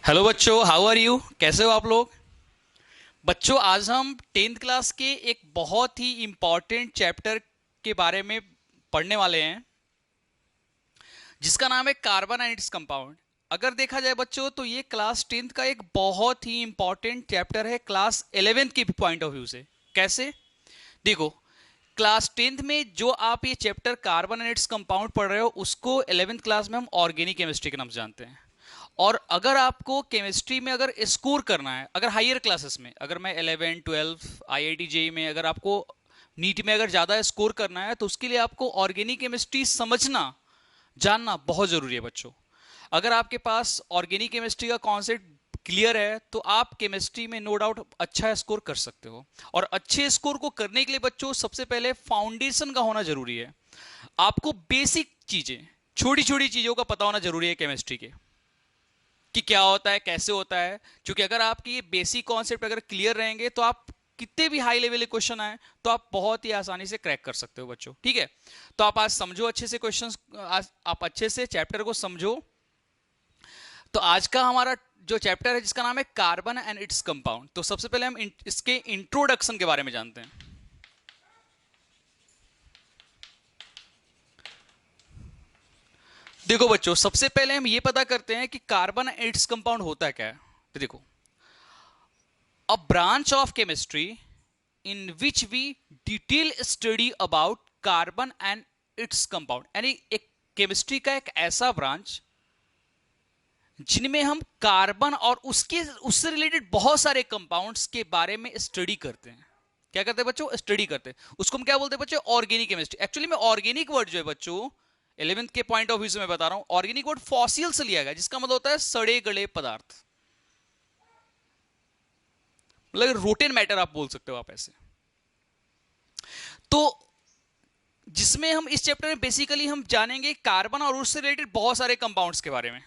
Hello बच्चों, how are you? कैसे हो आप लोग? बच्चों, आज हम टेंथ क्लास के एक बहुत ही इंपॉर्टेंट चैप्टर के बारे में पढ़ने वाले हैं, जिसका नाम है कार्बन एंड इट्स कंपाउंड। अगर देखा जाए बच्चों, तो ये क्लास टेंथ का एक बहुत ही इंपॉर्टेंट चैप्टर है क्लास 11th के पॉइंट ऑफ व्यू से। कैसे? देखो, क्लास टेंथ में जो आप ये chapter carbon and its compound पढ़ रहे हो, उसको 11th क्लास में हम ऑर्गेनिक केमिस्ट्री के नाम से जानते हैं। और अगर आपको केमिस्ट्री में अगर स्कोर करना है, अगर हायर क्लासेस में, अगर मैं 11 12 आईआईटी जेई में, अगर आपको नीट में अगर ज़्यादा स्कोर करना है, तो उसके लिए आपको ऑर्गेनिक केमिस्ट्री समझना, जानना बहुत ज़रूरी है बच्चों। अगर आपके पास ऑर्गेनिक केमिस्ट्री का कॉन्सेप्ट क्लियर है, तो आप केमिस्ट्री में नो डाउट अच्छा स्कोर कर सकते हो। और अच्छे स्कोर को करने के लिए बच्चों, सबसे पहले फाउंडेशन का होना जरूरी है। आपको बेसिक चीज़ें, छोटी छोटी चीज़ों का पता होना जरूरी है केमिस्ट्री के, कि क्या होता है, कैसे होता है। क्योंकि अगर आपकी ये बेसिक कॉन्सेप्ट अगर क्लियर रहेंगे, तो आप कितने भी हाई लेवल के क्वेश्चन आए, तो आप बहुत ही आसानी से क्रैक कर सकते हो बच्चों। ठीक है? तो आप आज समझो अच्छे से क्वेश्चंस, आज आप अच्छे से चैप्टर को समझो। तो आज का हमारा जो चैप्टर है, जिसका नाम है कार्बन एंड इट्स कंपाउंड, तो सबसे पहले हम इसके इंट्रोडक्शन के बारे में जानते हैं। देखो बच्चों, सबसे पहले हम ये पता करते हैं कि कार्बन एंड इट्स कंपाउंड होता क्या है। तो देखो, a branch of chemistry in which we detail study about carbon and its compound, यानी एक केमिस्ट्री का एक ऐसा ब्रांच जिनमें हम कार्बन और उससे रिलेटेड बहुत सारे कंपाउंड्स के बारे में स्टडी करते हैं। क्या करते हैं बच्चों? स्टडी करते हैं। उसको हम क्या बोलते हैं बच्चों? Organic chemistry. एक्चुअली में ऑर्गेनिक वर्ड जो है बच्चों, 11th के पॉइंट ऑफ व्यू से मैं बता रहा हूं, ऑर्गेनिक वर्ड फॉसिल से लिया गया, जिसका मतलब होता है सड़े गले पदार्थ, मतलब रोटेन मैटर आप बोल सकते हो आप ऐसे। तो जिसमें हम इस चैप्टर में बेसिकली हम जानेंगे कार्बन और उससे रिलेटेड बहुत सारे कंपाउंड्स के बारे में।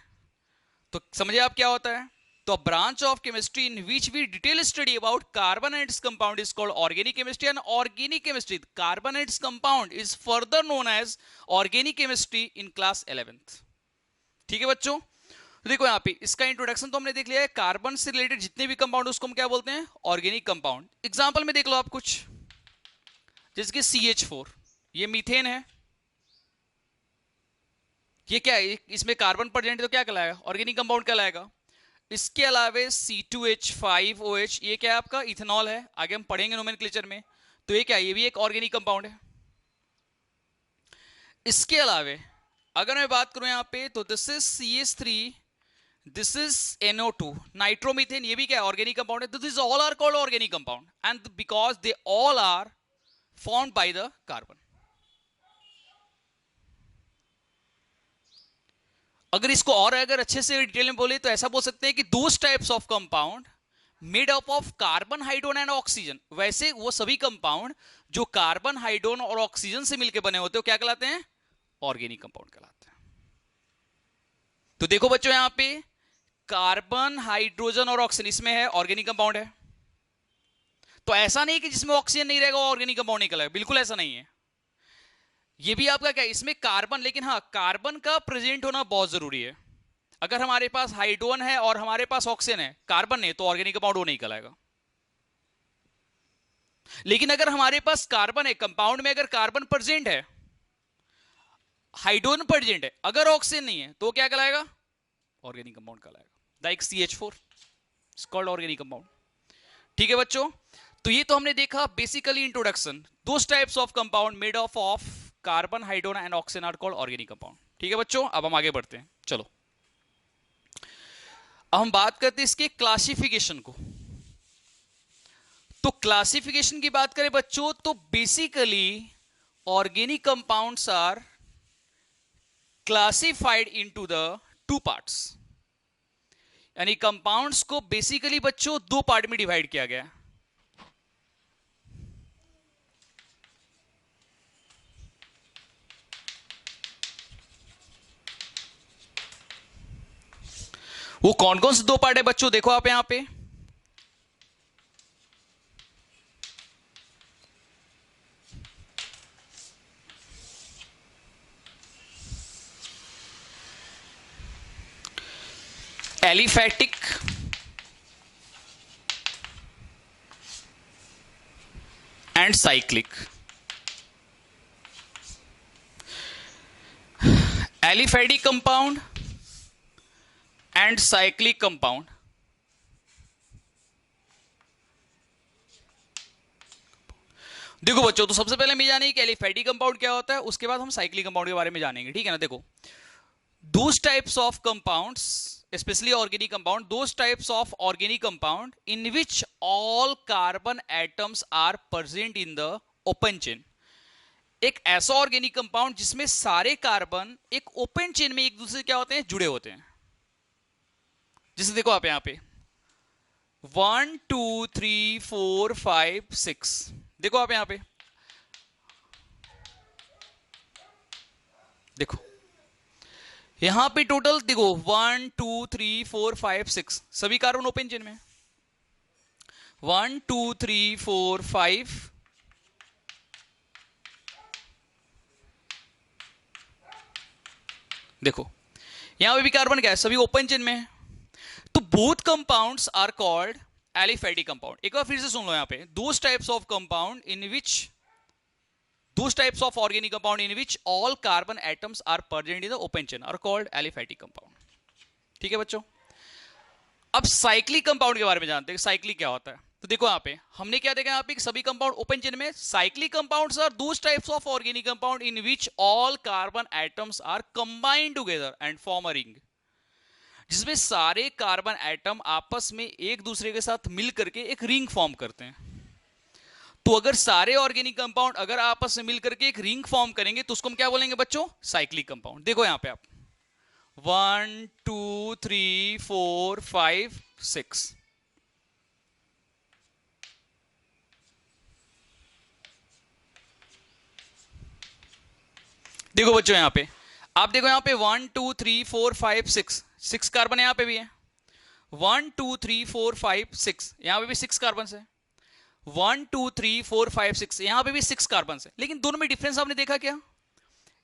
तो समझिए आप क्या होता है। तो branch of chemistry in which we detail study about carbon and its compound is called organic chemistry. And organic chemistry, carbon and its compound is further known as organic chemistry in class 11th। ठीक है बच्चों? तो देखो यहाँ पे इसका introduction तो हमने देख लिया है। कार्बन से रिलेटेड जितने भी कंपाउंड उसको हम क्या बोलते हैं? Organic compound. एग्जाम्पल में देख लो आप कुछ, जैसे कि CH4, ये मीथेन है। ये क्या है? इसमें कार्बन प्रेजेंट है, तो क्या कहलाएगा? ऑर्गेनिक कंपाउंड कहलाएगा। इसके अलावे C2H5OH, ये क्या है? आपका इथेनॉल है। आगे हम पढ़ेंगे नोमेनक्लेचर में। तो ये क्या है? ये भी एक ऑर्गेनिक कंपाउंड है। इसके अलावे अगर मैं बात करूं यहाँ पे, तो this is CH3, this is NO2, nitromethane, ये भी क्या है? ऑर्गेनिक कंपाउंड है। This all are called organic compound, and because they all are formed by the carbon. अगर इसको और अगर अच्छे से डिटेल में बोले, तो ऐसा बोल सकते हैं कि those types of compound made up of carbon, hydrogen and oxygen. वैसे वो सभी कंपाउंड जो कार्बन, हाइड्रोजन और ऑक्सीजन से मिलकर बने होते हैं, क्या कहलाते हैं? ऑर्गेनिक कंपाउंड कहलाते हैं। तो देखो बच्चों, यहां पे कार्बन, हाइड्रोजन और ऑक्सीजन इसमें है, ऑर्गेनिक कंपाउंड है। तो ऐसा नहीं कि जिसमें ऑक्सीजन नहीं रहेगा वो ऑर्गेनिक कंपाउंड नहीं कहलाएगा, बिल्कुल ऐसा नहीं है। ये भी आपका क्या है? इसमें कार्बन, लेकिन हाँ, कार्बन का प्रेजेंट होना बहुत जरूरी है। अगर हमारे पास हाइड्रोजन है और हमारे पास ऑक्सीजन है, कार्बन नहीं, तो ऑर्गेनिक कंपाउंड वो नहीं कहलाएगा। लेकिन अगर हमारे पास कार्बन है, कंपाउंड में अगर कार्बन प्रेजेंट है, हाइड्रोजन प्रेजेंट है, अगर ऑक्सीजन नहीं है, तो क्या कहलाएगा? ऑर्गेनिक कंपाउंड कहलाएगा। Like CH4 is called organic compound. ठीक है बच्चों? तो ये तो हमने देखा basically introduction, those types of compound made of carbon, hydrogen and oxygen are called organic compound. ठीक है बच्चों? अब हम आगे बढ़ते हैं, चलो। अब हम बात करते हैं इसके क्लासिफिकेशन को। तो क्लासिफिकेशन की बात करें बच्चों, तो basically organic compounds are classified into the two parts. यानी कंपाउंड्स को बेसिकली बच्चों दो पार्ट में डिवाइड किया गया। वो कौन कौन से दो पार्ट है बच्चों? देखो आप यहां पे, aliphatic and cyclic. Aliphatic compound and cyclic compound. देखो बच्चों, तो सबसे पहले हम ये जानेंगे कि एलिफैटिक कंपाउंड क्या होता है, उसके बाद हम साइक्लिक कंपाउंड के बारे में जानेंगे, ठीक है ना। देखो, those types of compounds, especially organic compound, those types of organic compound in which all carbon atoms are present in the open chain। एक ऐसा ऑर्गेनिक कंपाउंड जिसमें सारे कार्बन एक ओपन चेन में एक दूसरे से क्या होते हैं, जुड़े होते हैं। जैसे देखो आप यहां पे 1 2 3 4 5 6, देखो आप यहां पे, देखो यहां पे टोटल देखो 1 2 3 4 5 6 सभी कार्बन ओपन चेन में। 1 2 3 4 5, देखो यहां पे भी कार्बन क्या है, सभी ओपन चेन में है। तो both compounds are called aliphatic compound. एक बार फिर से सुन लो, यहां पे those types of compound in which, those types of organic compound in which all carbon atoms are present in the open chain are called aliphatic compound। ठीक है बच्चों, अब साइक्लिक कंपाउंड के बारे में जानते हैं, साइक्लिक क्या होता है। तो देखो यहाँ पे हमने क्या देखा, यहाँ पे सभी कंपाउंड ओपन चेन में। Cyclic compounds are those types of organic compound in which all carbon atoms are combined together and form a ring, जिसमें सारे कार्बन एटम आपस में एक दूसरे के साथ मिल करके एक रिंग फॉर्म करते हैं। तो अगर सारे ऑर्गेनिक कंपाउंड अगर आपस में मिलकर के एक रिंग फॉर्म करेंगे तो उसको हम क्या बोलेंगे बच्चों, साइक्लिक कंपाउंड। देखो यहां पे आप 1 2 3 4 5 6, देखो बच्चों यहां पे आप देखो, यहां पे 1 2 3 4 5 6 6 कार्बन यहां पे भी है। 1 2 3 4 5 6 यहां पे भी 6 कार्बन है। 1 2 3 4 5 6 यहां पे भी 6 कार्बन है। लेकिन दोनों में डिफरेंस आपने देखा क्या,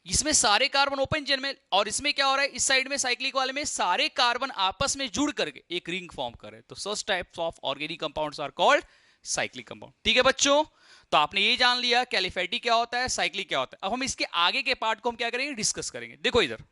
इसमें सारे कार्बन ओपन चेन में, और इसमें क्या हो रहा है, इस साइड में साइक्लिक वाले में सारे कार्बन आपस में जुड़ करके एक रिंग फॉर्म कर रहे हैं। तो such types of organic compounds are called cyclic compound. ठीक है बच्चों, तो आपने ये जान लिया कि एलिफैटिक क्या होता है, साइक्लिक क्या होता है। अब हम इसके आगे के पार्ट को हम क्या करेंगे, डिस्कस करेंगे। देखो इधर,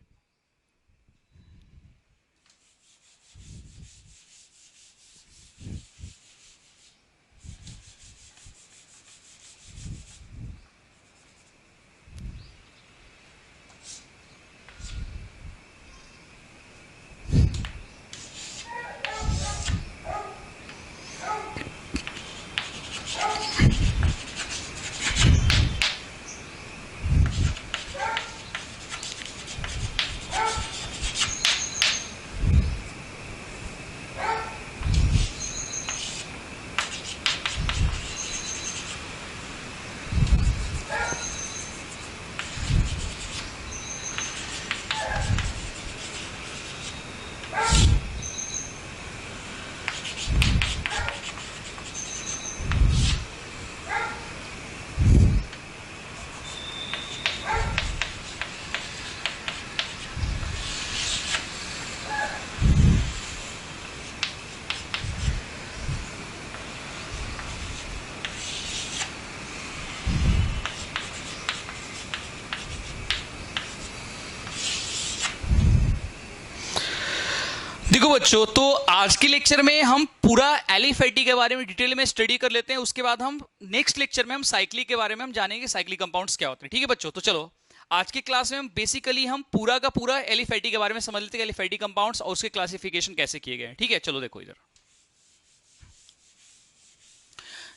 देखो बच्चों, तो आज के लेक्चर में हम पूरा एलिफैटिक के बारे में डिटेल में स्टडी कर लेते हैं। उसके बाद हम नेक्स्ट लेक्चर में हम साइक्लिक के बारे में हम जानेंगे, साइक्लिक कंपाउंड्स क्या होते हैं। ठीक है बच्चों, तो चलो आज की क्लास में हम बेसिकली हम पूरा का पूरा एलिफैटिक के बारे में समझ लेते हैं, एलिफैटिक कंपाउंड्स और उसके क्लासिफिकेशन कैसे किए गए हैं। ठीक है, चलो देखो इधर,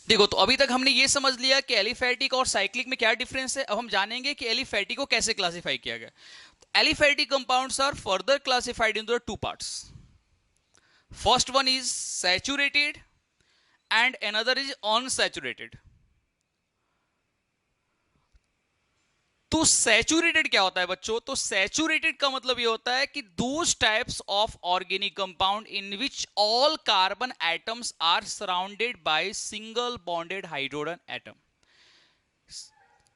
देखो तो अभी तक हमने ये समझ लिया कि एलिफैटिक और साइक्लिक में क्या डिफरेंस है। अब हम जानेंगे कि एलिफैटिक को कैसे क्लासिफाई किया गया। Aliphatic compounds are further classified in the two parts. First one is saturated and another is unsaturated। तो सैचुरेटेड क्या होता है बच्चों, तो सैचुरेटेड का मतलब ये होता है कि those types of organic compound in which all carbon atoms are surrounded by single bonded hydrogen atom.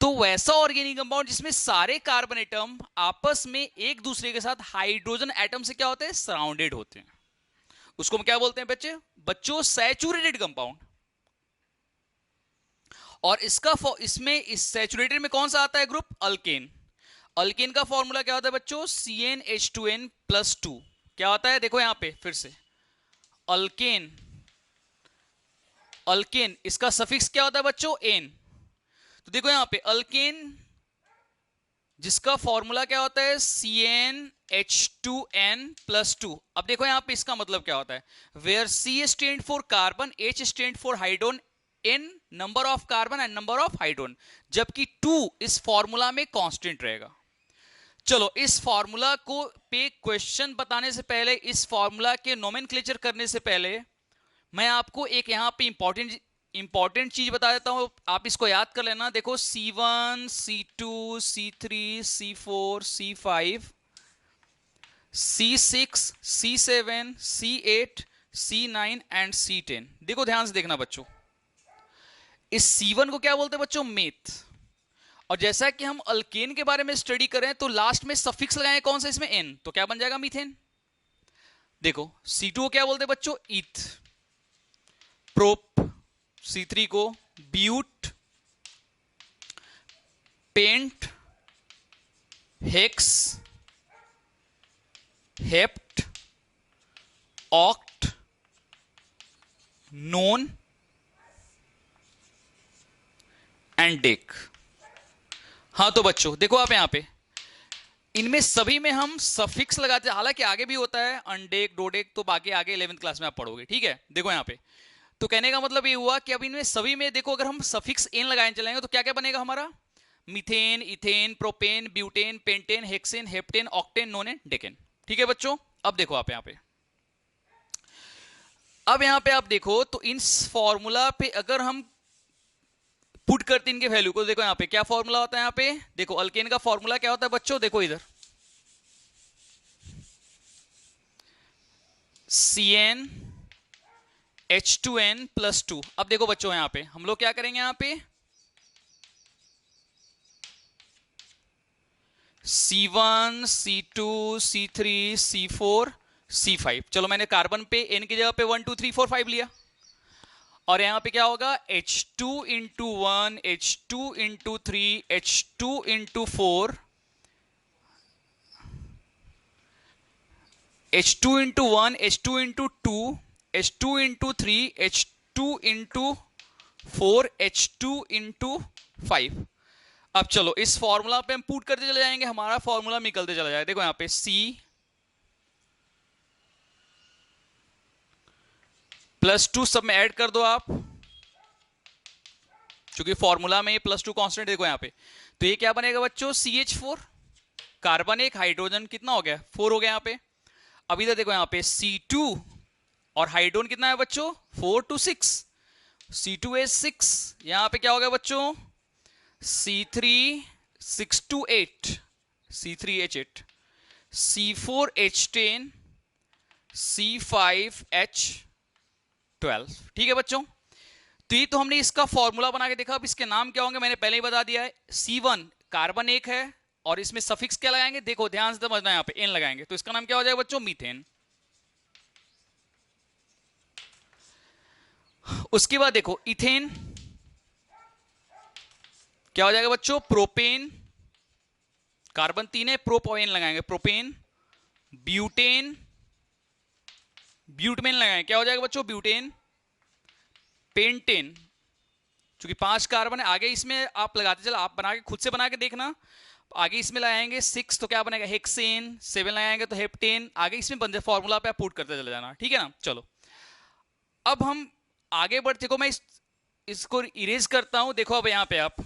तो वैसा ऑर्गेनिक कंपाउंड जिसमें सारे कार्बन एटम आपस में एक दूसरे के साथ हाइड्रोजन एटम से क्या होते हैं, सराउंडेड होते हैं। उसको हम क्या बोलते हैं बच्चे? बच्चों सैचुरेटेड कंपाउंड। और इसमें इस सैचुरेटेड में कौन सा आता है ग्रुप? अल्केन। अल्केन का फॉर्मूला क्या होता है बच्चों? CnH2n+2। क्या होता है देखो यहां पे फिर से, अल्केन। अल्केन इसका सफिक्स क्या होता है बच्चों? एन। तो देखो यहां पे अल्केन जिसका फॉर्मूला क्या होता है? CnH2n+2। अब देखो यहां पे इसका मतलब क्या होता है? Where C stand for carbon, H stand for hydrogen, N number of carbon and number of hydrogen, जबकि 2 इस फॉर्मूला में कांस्टेंट रहेगा। चलो इस फॉर्मूला को पे क्वेश्चन बताने से पहले, इस फॉर्मूला के नोमेनक्लेचर करने से पहले, मैं आपको एक यहां पे इंपॉर्टेंट चीज बता देता हूं, आप इसको याद कर लेना। देखो C1, C2, C3, C4, C5, C6, C7, C8, C9 and C10। देखो ध्यान से देखना बच्चों, इस C1 को क्या बोलते हैं बच्चों? मेथ। और जैसा कि हम अल्केन के बारे में स्टडी करें तो लास्ट में सफिक्स लगाएं कौन सा? इसमें N, तो क्या बन जाएगा? मीथेन। देखो C2 को क्या बोलते हैं बच्चों? ईथ। प्रोप। C3 को but, pent, hex, hept, oct, non and dec. हाँ तो बच्चों देखो आप यहां पे, इनमें सभी में हम सफिक्स लगाते हैं, हालांकि आगे भी होता है अनडेक, डोडेक, तो बाकी आगे 11th क्लास में आप पढ़ोगे, ठीक है। देखो यहां पे, तो कहने का मतलब ये हुआ कि अब इनमें सभी में देखो अगर हम सफिक्स एन लगाए चलेंगे तो क्या क्या बनेगा हमारा? Methane, ethane, propane, butane, pentane, hexane, heptane, octane, नोनेन, decane. ठीक है बच्चों। अब देखो आप यहां पे आप देखो तो इन फॉर्मूला पे अगर हम पुट करते हैं इनके वैल्यू को, देखो यहां पे क्या फॉर्मूला होता है? यहां पे देखो अल्केन का फॉर्मूला क्या होता है बच्चों? देखो इधर CnH2n+2। अब देखो बच्चों यहां पे हम लोग क्या करेंगे? यहां पे C1, C2, C3, C4, C5। चलो मैंने कार्बन पे N की जगह पे 1 2 3 4 5 लिया, और यहां पे क्या होगा? H2 × 1, H2 × 3, H2 × 4, H2 × 1, H2 × 2, H2 × 3, H2 × 4, H2 × 5। अब चलो इस फॉर्मूला पे हम पुट करते चले जाएंगे, हमारा फॉर्मूला निकलते चला जाएगा। देखो यहां पे C+2 सब में ऐड कर दो आप, क्योंकि फॉर्मूला में +2 कांस्टेंट। देखो यहां पे तो ये क्या बनेगा बच्चों? CH4। कार्बन एक, हाइड्रोजन कितना हो गया? 4 हो गया यहां पे। अब इधर देखो यहां पे C2, और हाइड्रोजन कितना है बच्चों? 4 to 6, C2H6। यहां पे क्या हो गया बच्चों? C3 6 to 8, C3H8, C4H10, C5H12। ठीक है बच्चों, तो ये तो हमने इसका फॉर्मूला बना के देखा। अब इसके नाम क्या होंगे मैंने पहले ही बता दिया है। C1 कार्बन एक है, और इसमें सफिक्स क्या लगाएंगे? देखो ध्यान से समझना, यहां पे N लगाएंगे, तो इसका नाम क्या हो जाएगा बच्चों? मीथेन। उसके बाद देखो इथेन, क्या हो जाएगा बच्चों? प्रोपेन। कार्बन 3 है, प्रोपेन लगाएंगे, प्रोपेन। ब्यूटेन, ब्यूटमेन लगाएंगे, क्या हो जाएगा बच्चों? ब्यूटेन। पेंटेन, क्योंकि 5 कार्बन है, आगे इसमें आप लगाते चलो, आप बना के खुद से बना के देखना। आगे इसमें लगाएंगे 6, तो क्या बनेगा? हेक्सेन। 7 लगाएंगे तो हेप्टेन। आगे इसमें बन जाए, फॉर्मूला पे आप पुट करते चले जाना, ठीक है ना। चलो अब हम आगे बढ़ते, देखो मैं इसको इरेज करता हूं। देखो अब यहां पे आप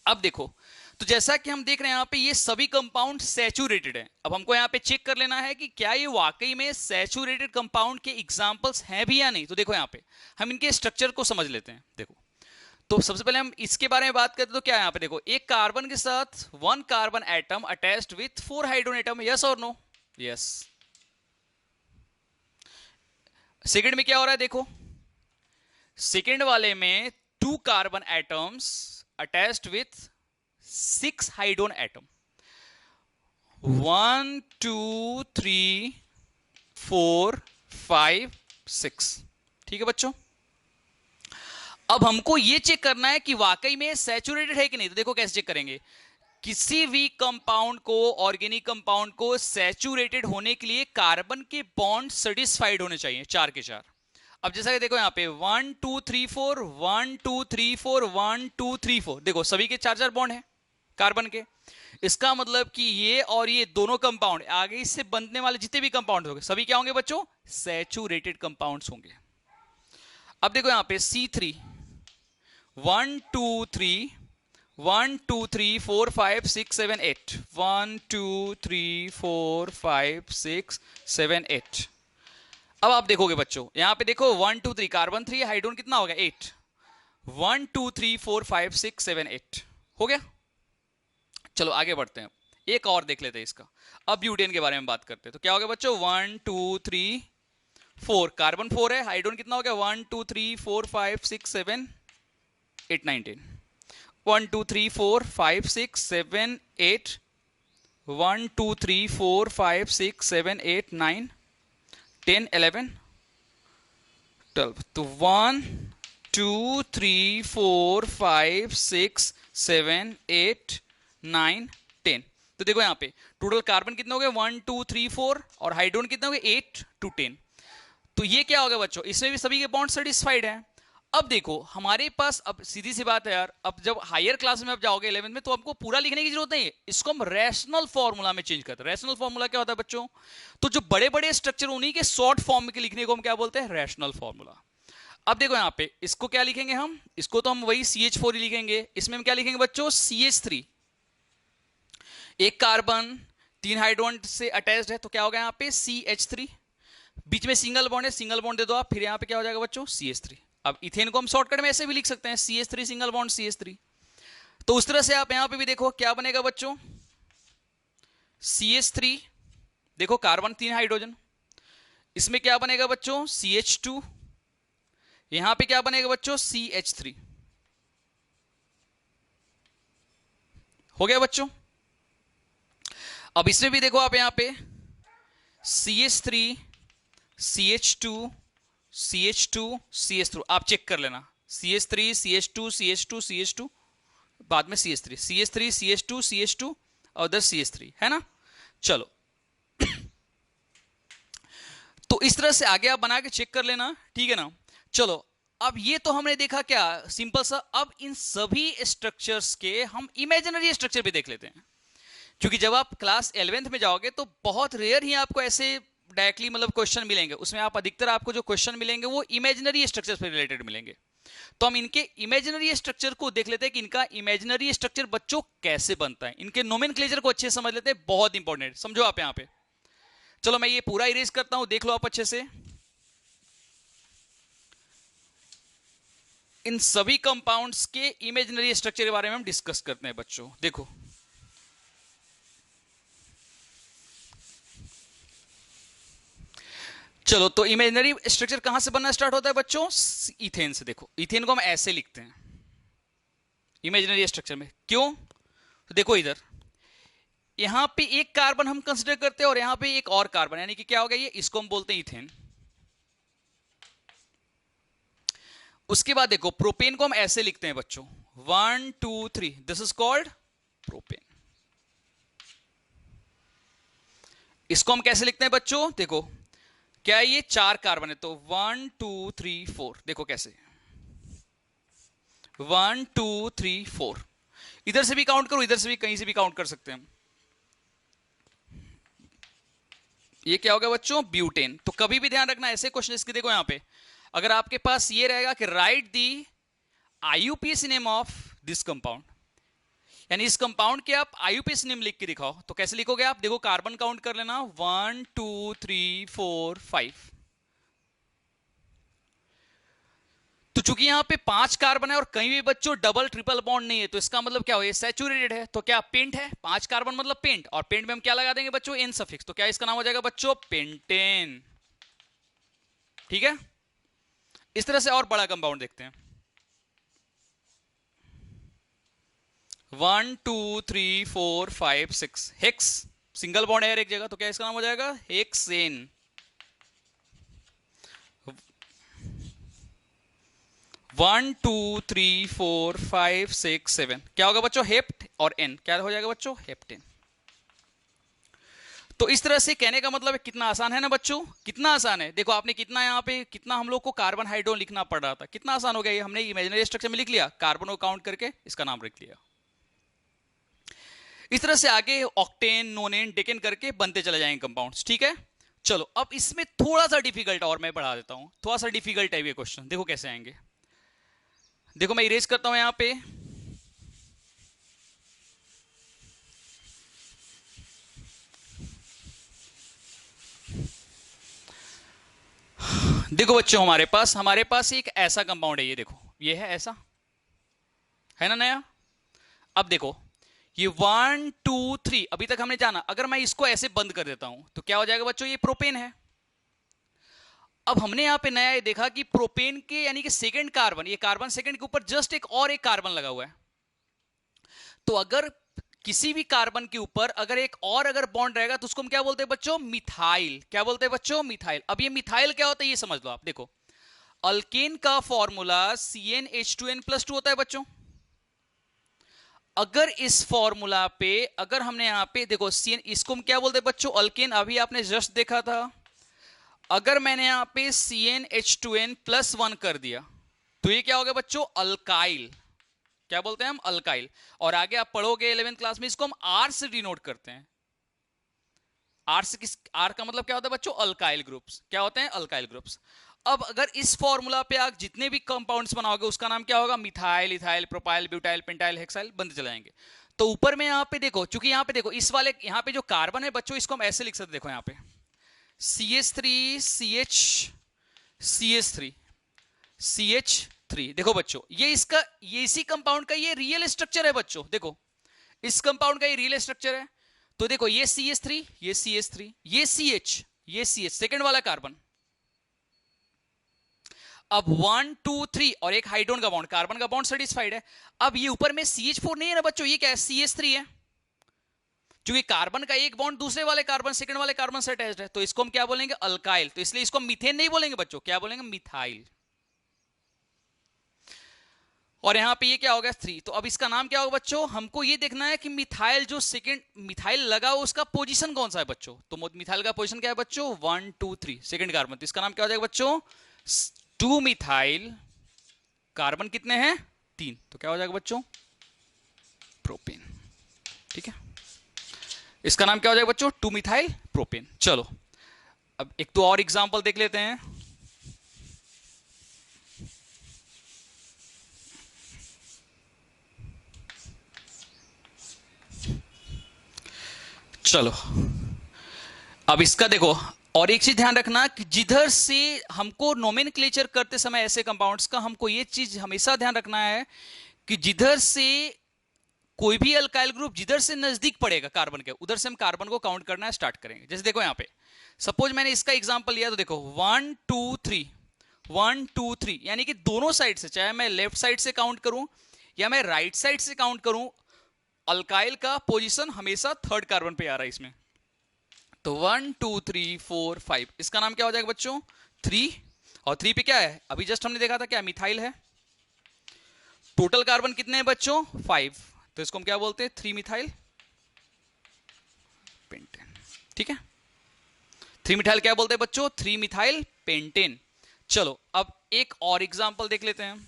अब देखो, तो जैसा कि हम देख रहे हैं यहां पे ये सभी कंपाउंड सैचुरेटेड हैं। अब हमको यहां पे चेक कर लेना है कि क्या ये वाकई में सैचुरेटेड कंपाउंड के एग्जांपल्स हैं भी या नहीं। तो देखो यहां पे हम इनके स्ट्रक्चर को समझ लेते हैं। देखो तो सबसे पहले हम इसके बारे में बात करते हैं, तो क्या है यहां पे देखो, एक कार्बन के साथ 1 carbon atom attached with 4 hydrogen atom. Yes और नो? यस। सेकंड में क्या हो रहा है? देखो सेकंड वाले में 2 carbon atoms attached with 6 hydrogen atom. 1 2 3 4 5 6। ठीक है बच्चों, अब हमको ये चेक करना है कि वाकई में सैचुरेटेड है कि नहीं। तो देखो कैसे चेक करेंगे। किसी भी कंपाउंड को, ऑर्गेनिक कंपाउंड को सैचुरेटेड होने के लिए कार्बन के बॉन्ड सेटिस्फाइड होने चाहिए, 4 के 4। अब जैसा कि देखो यहाँ पे 1 2 3 4 1 2 3 4 1 2 3 4, देखो सभी के 4 4 बॉन्ड है कार्बन के। इसका मतलब कि ये और ये दोनों कंपाउंड, आगे इससे बनने वाले जितने भी कंपाउंड होंगे सभी क्या होंगे बच्चों, सैचुरेटेड कंपाउंड्स होंगे। अब देखो यहाँ पे C3 1 2 3 1 2 3 4 5 6 7 8 1 2 3 4 5 6 7 8। अब आप देखोगे बच्चों यहां पे देखो 1 2 3 कार्बन 3, हाइड्रोजन कितना हो गया 8। 1 2 3 4 5 6 7 8 हो गया। चलो आगे बढ़ते हैं, एक और देख लेते हैं इसका। अब ब्यूटेन के बारे में बात करते हैं। तो क्या हो गया बच्चों 1 2 3 4, कार्बन 4 है, हाइड्रोजन कितना हो गया 1 2 3 4 5 6 7 8 9 10। 1 2 3 4 5 6 7 8 1 2 3 4 5 6 7 8 9 10 11 12। तो 1 2 3 4 5 6 7 8 9 10। तो देखो यहाँ पे टोटल कार्बन कितने हो गए 1 2 3 4 और हाइड्रोजन कितने हो गए 8 to 10। तो ये क्या हो गया बच्चों, इसमें भी सभी के बॉन्ड सेटिस्फाइड है। अब देखो हमारे पास, अब सीधी सी बात है यार, अब जब हायर क्लास में आप जाओगे 11th में, तो आपको पूरा लिखने की जरूरत नहीं है, इसको हम रैशनल फॉर्मूला में चेंज करते हैं। रैशनल फॉर्मूला क्या होता है बच्चों, तो जो बड़े बड़े स्ट्रक्चर उन्हीं के शॉर्ट फॉर्म में लिखने को हम क्या बोलते हैं, रैशनल फॉर्मूला। अब देखो यहाँ पे इसको क्या लिखेंगे हम, इसको तो हम वही CH4 ही लिखेंगे। इसमें हम क्या लिखेंगे बच्चों, CH3, एक कार्बन 3 हाइड्रोजन से अटैच्ड है, तो क्या होगा यहाँ पे CH3, बीच में सिंगल बॉन्ड है, सिंगल बॉन्ड दे दो आप, फिर यहाँ पे क्या हो जाएगा बच्चों CH3। अब इथेन को हम शॉर्टकट में ऐसे भी लिख सकते हैं CH3 सिंगल बॉन्ड CH3। तो उस तरह से आप यहाँ पे भी देखो क्या बनेगा बच्चों, CH3, देखो कार्बन 3 हाइड्रोजन, इसमें क्या बनेगा बच्चों CH2, यहां पे क्या बनेगा बच्चों CH3। हो गया बच्चों। अब इसमें भी देखो आप यहां पे CH3 CH2 CH2 CH3, आप चेक कर लेना CH3 CH2 CH2 CH2, बाद में CH3 CH3 CH2 CH2 और उधर CH3 है ना। चलो तो इस तरह से आगे आप बना के चेक कर लेना, ठीक है ना। चलो अब ये तो हमने देखा क्या सिंपल सा। अब इन सभी स्ट्रक्चर्स के हम इमेजिनरी स्ट्रक्चर भी देख लेते हैं, क्योंकि जब आप क्लास 11th में जाओगे तो बहुत रेयर ही आपको ऐसे डायरेक्टली मतलब क्वेश्चन मिलेंगे, उसमें आप अधिकतर आपको जो क्वेश्चन मिलेंगे वो इमेजिनरी स्ट्रक्चर से रिलेटेड मिलेंगे। तो हम इनके इमेजिनरी स्ट्रक्चर को देख लेते हैं कि इनका इमेजिनरी स्ट्रक्चर बच्चों कैसे बनता है, इनके नोमेनक्लेचर को अच्छे से समझ लेते हैं, बहुत इंपॉर्टेंट समझो आप यहाँ पे। चलो मैं ये पूरा इरेज करता हूं, देख लो आप अच्छे से। इन सभी कंपाउंड्स के इमेजिनरी स्ट्रक्चर के बारे में हम डिस्कस करते हैं बच्चों। देखो चलो तो इमेजिनरी स्ट्रक्चर कहां से बनना स्टार्ट होता है बच्चों, इथेन से। देखो इथेन को हम ऐसे लिखते हैं इमेजिनरी स्ट्रक्चर में, क्यों, तो देखो इधर यहां पे एक कार्बन हम कंसीडर करते हैं और यहां पे एक और कार्बन, यानी कि क्या हो गया ये, इसको हम बोलते हैं इथेन। उसके बाद देखो प्रोपेन को हम ऐसे लिखते हैं बच्चों 1 2 3, दिस इज कॉल्ड प्रोपेन। इसको हम कैसे लिखते हैं बच्चों, देखो क्या ये 4 कार्बन है तो 1 2 3 4, देखो कैसे 1 2 3 4, इधर से भी काउंट करो इधर से भी, कहीं से भी काउंट कर सकते हैं हम। ये क्या होगा बच्चों, ब्यूटेन। तो कभी भी ध्यान रखना ऐसे क्वेश्चन इसके, देखो यहां पे अगर आपके पास ये रहेगा कि right the IUPAC name of this compound, यानी इस कंपाउंड के आप IUPAC नेम लिख के दिखाओ, तो कैसे लिखोगे आप, देखो कार्बन काउंट कर लेना 1 2 3 4 5। तो चूंकि यहां पे 5 कार्बन है और कहीं भी बच्चों डबल ट्रिपल बॉन्ड नहीं है, तो इसका मतलब क्या हो, ये सैचुरेटेड है। तो क्या पेंट है, 5 कार्बन मतलब पेंट, और पेंट में हम क्या लगा देंगे बच्चों, एन सफिक्स, तो क्या इसका नाम हो जाएगा बच्चों पेंटेन। ठीक है, इस तरह से और बड़ा कंपाउंड देखते हैं 1 2 3 4 5 6, हेक्स, सिंगल बॉन्ड है एक जगह, तो क्या इसका नाम हो जाएगा हेक्सेन। 1 2 3 4 5 6 7 क्या होगा बच्चों? हेप्ट और एन क्या हो जाएगा बच्चों? हेप्टेन। तो इस तरह से कहने का मतलब है कितना आसान है ना बच्चों, कितना आसान है। देखो आपने कितना यहाँ पे कितना हम लोग को कार्बन हाइड्रोजन लिखना पड़ रहा था, कितना आसान हो गया ये। हमने इमेजिनरी स्ट्रक्चर में लिख लिया, कार्बन को काउंट करके इसका नाम रख लिया। इस तरह से आगे ऑक्टेन, नोनेन, डेकेन करके बनते चले जाएंगे कंपाउंड्स। ठीक है, चलो अब इसमें थोड़ा सा डिफिकल्ट और मैं बढ़ा देता हूं, थोड़ा सा डिफिकल्ट है ये क्वेश्चन। देखो कैसे आएंगे। देखो मैं इरेज करता हूं यहां पे। देखो बच्चों हमारे पास एक ऐसा कंपाउंड है, ये देखो ये है ऐसा, है ना नया। अब देखो ये 1 2 3 अभी तक हमने जाना, अगर मैं इसको ऐसे बंद कर देता हूं तो क्या हो जाएगा बच्चों? ये प्रोपेन है। अब हमने यहां पे नया ये देखा कि प्रोपेन के यानी कि सेकंड कार्बन, ये कार्बन सेकंड के ऊपर जस्ट एक और एक कार्बन लगा हुआ है। तो अगर किसी भी कार्बन के ऊपर अगर एक और अगर बॉन्ड रहेगा तो उसको हम क्या बोलते हैं बच्चों? मिथाइल। क्या बोलते हैं बच्चों? मिथाइल। अब ये मिथाइल क्या होता है ये समझ लो आप। देखो अल्केन का फॉर्मूला CnH2n+2 होता है बच्चों। अगर इस फॉर्मूला पे अगर हमने यहां पे देखो CN, इसको हम क्या बोलते हैं बच्चों? अल्केन। अभी आपने जस्ट देखा था, अगर मैंने यहां पे CnH2n+1 कर दिया तो ये क्या हो गया बच्चों? अल्काइल। क्या बोलते हैं हम? अल्काइल। और आगे आप पढ़ोगे 11th क्लास में, इसको हम आर से डिनोट करते हैं। आर से किस, आर का मतलब क्या होता है बच्चों? Alkyl groups. क्या होते हैं? Alkyl groups. अब अगर इस फॉर्मूला पे आप जितने भी कंपाउंड्स बनाओगे उसका नाम क्या होगा? Methyl, ethyl, propyl, butyl, pentyl, hexyl, बनते चले जाएंगे। तो ऊपर में यहाँ पे देखो, चूंकि यहाँ पे देखो इस वाले यहाँ पे जो कार्बन है बच्चों, इसको हम ऐसे लिख सकते, देखो यहाँ पे CH3 CH CH3 CH3। देखो बच्चों ये इसका, ये इसी कंपाउंड का ये रियल स्ट्रक्चर है बच्चों। देखो इस कंपाउंड का ये रियल स्ट्रक्चर है। तो देखो ये CH3, ये CH3, ये CH, ये CH सेकंड वाला कार्बन। अब 1 2 3 और एक हाइड्रोजन का बॉन्ड, कार्बन का बॉन्ड सेटिस्फाइड है। अब ये ऊपर में CH4 नहीं है ना बच्चों, ये क्या है? CH3 है। क्योंकि कार्बन का एक बॉन्ड दूसरे वाले कार्बन, सेकंड वाले कार्बन से अटैच्ड है, तो इसको हम क्या बोलेंगे? अल्काइल। तो इसलिए इसको मीथेन नहीं बोलेंगे बच्चों, क्या बोलेंगे? मिथाइल। और यहां पे ये क्या होगा? 3। तो अब इसका नाम क्या होगा बच्चों? हमको ये देखना है कि मिथाइल जो सेकंड मिथाइल लगा हो उसका पोजीशन कौन सा है बच्चों। तो मिथाइल का पोजीशन क्या है बच्चों? 1 2 3 सेकंड कार्बन। तो इसका नाम क्या हो जाएगा बच्चों? 2 मिथाइल। कार्बन कितने हैं? 3। तो क्या हो जाएगा बच्चों? प्रोपेन। ठीक है, इसका नाम क्या हो जाएगा बच्चों? 2 मिथाइल प्रोपेन। चलो अब एक तो और एग्जांपल देख लेते हैं। चलो अब इसका देखो, और एक चीज ध्यान रखना कि जिधर से हमको नोमेनक्लेचर करते समय ऐसे कंपाउंड्स का हमको ये चीज हमेशा ध्यान रखना है कि जिधर से कोई भी अल्काइल ग्रुप जिधर से नजदीक पड़ेगा कार्बन के, उधर से हम कार्बन को काउंट करना स्टार्ट करेंगे। जैसे देखो यहां पे सपोज मैंने इसका एग्जांपल लिया, तो देखो 1 2 3 1 2 3 यानी कि दोनों साइड से, चाहे मैं लेफ्ट साइड से काउंट करूं या मैं राइट साइड से काउंट करूं, अल्काइल का पोजीशन हमेशा थर्ड कार्बन पे आ रहा है इसमें। तो 1 2 3 4 5 इसका नाम क्या हो जाएगा बच्चों? 3। और 3 पे क्या है? अभी जस्ट हमने देखा था क्या? मिथाइल है। टोटल कार्बन कितने हैं बच्चों? 5। तो इसको हम क्या बोलते हैं? 3 मिथाइल पेंटेन। ठीक है, 3 मिथाइल क्या बोलते हैं बच्चों? 3 मिथाइल पेंटेन। चलो अब एक और एग्जांपल देख लेते हैं।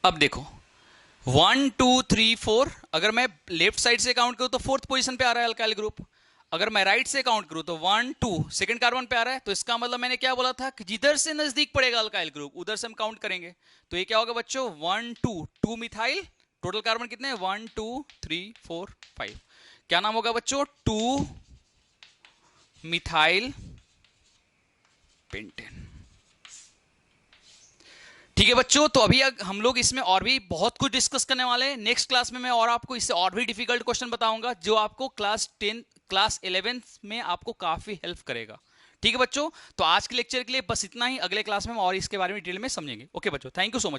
अब देखो 1 2 3 4, अगर मैं लेफ्ट साइड से काउंट करूं तो फोर्थ पोजीशन पे आ रहा है अल्काइल ग्रुप। अगर मैं राइट से काउंट करूं तो 1 2 सेकंड कार्बन पे आ रहा है। तो इसका मतलब मैंने क्या बोला था कि जिधर से नजदीक पड़ेगा अल्काइल ग्रुप उधर से हम काउंट करेंगे। तो ये क्या होगा बच्चों? 1 2 2 मिथाइल। टोटल कार्बन कितने हैं? 1 2 3 4 5। क्या नाम होगा बच्चों? 2 मिथाइल पेंटेन। ठीक है बच्चों, तो अभी हम लोग इसमें और भी बहुत कुछ डिस्कस करने वाले हैं। नेक्स्ट क्लास में मैं और आपको इससे और भी डिफिकल्ट क्वेश्चन बताऊंगा जो आपको क्लास 10 क्लास 11 में आपको काफी हेल्प करेगा। ठीक है बच्चों, तो आज के लेक्चर के लिए बस इतना ही। अगले क्लास में हम और इसके बारे में डिटेल में समझेंगे। ओके बच्चों, थैंक यू सो मच।